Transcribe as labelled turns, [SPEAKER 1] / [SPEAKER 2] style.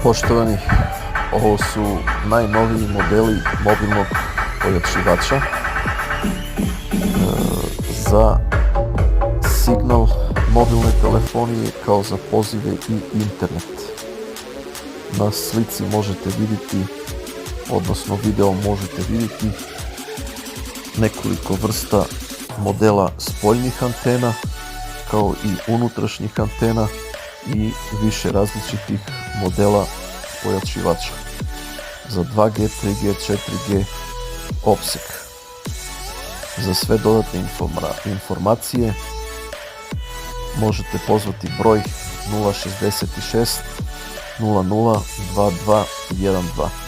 [SPEAKER 1] Poštovani, ovo su najnoviji modeli mobilnog ojačivača za signal mobilne telefonije kao za pozive i internet. Na slici možete vidjeti, odnosno video možete vidjeti nekoliko vrsta modela spoljnih antena kao i unutrašnjih antena i više različitih modela ojačivača za 2G, 3G, 4G opseg. Za sve dodatne informacije možete pozvati broj 066 00 22 12.